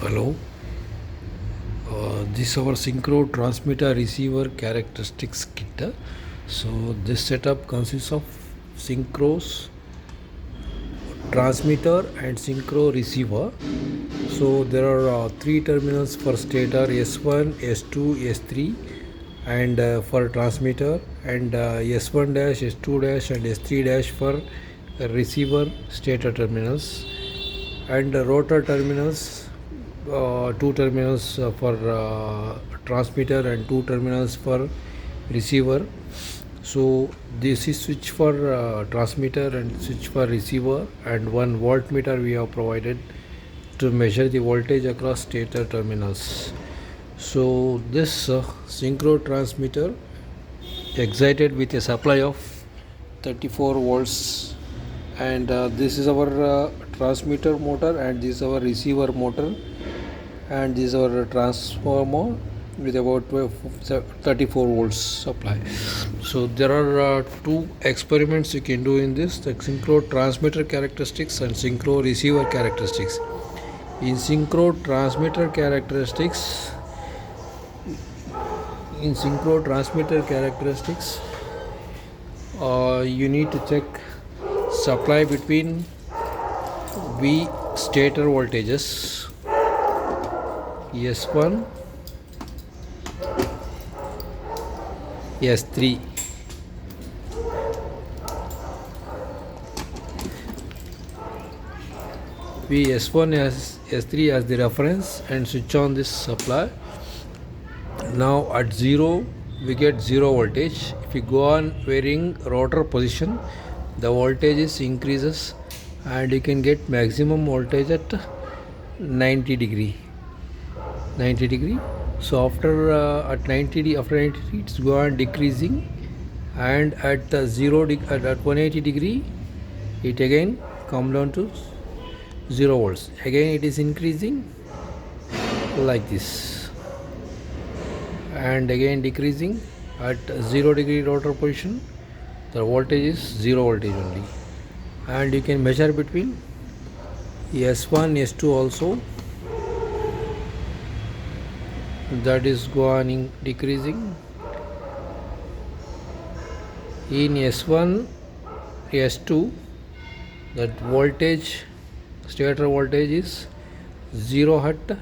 Hello. This is our synchro transmitter receiver characteristics kit. So this setup consists of synchros transmitter and synchro receiver. So there are three terminals for stator: S1, S2, S3, and for transmitter, and S1 dash, S2 dash, and S3 dash for receiver stator terminals, and rotor terminals, two terminals for transmitter and two terminals for receiver. So this is switch for transmitter and switch for receiver, and one voltmeter we have provided to measure the voltage across stator terminals. So this synchro transmitter excited with a supply of 34 volts, and this is our transmitter motor, and this is our receiver motor, and this is our transformer with about 34 volts supply. So there are two experiments you can do in this: the synchro transmitter characteristics and synchro receiver characteristics. In synchro transmitter characteristics, you need to check supply between V stator voltages S1, S3. We S1 as S3 as the reference and switch on this supply. Now at 0 we get 0 voltage. If we go on varying rotor position, the voltage is increases, and you can get maximum voltage at 90 degree. So after at 90 it's go on decreasing, and at 180 degree it again come down to 0 volts. Again it is increasing like this, and again decreasing at 0 degree rotor position. The voltage is 0 voltage only, and you can measure between S1, S2 also. That is going decreasing. In S1, S2, that voltage, stator voltage is 0 at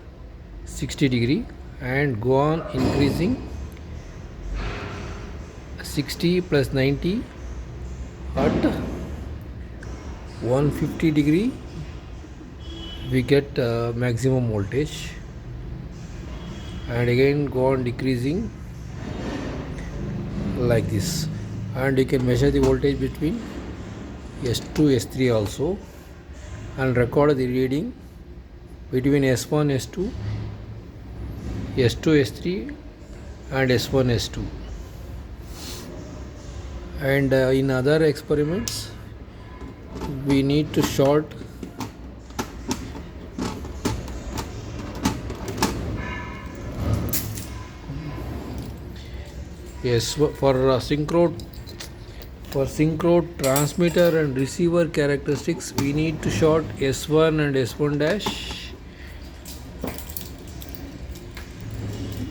60 degree, and go on increasing 60 plus 90 at 150 degree we get maximum voltage, and again go on decreasing like this, and you can measure the voltage between S2, S3 also, and record the reading between S1, S2, S2, S3 and S1, S2. And in other experiments we need to short for synchro transmitter and receiver characteristics, we need to short S1 and S1 dash,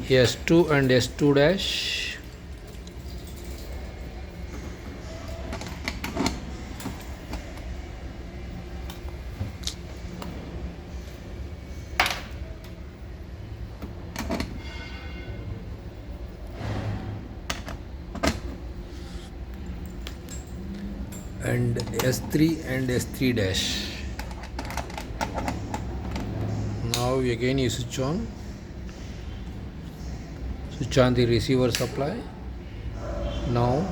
S2 and S2 dash, and S3 and S3 dash. Now again you switch on the receiver supply. Now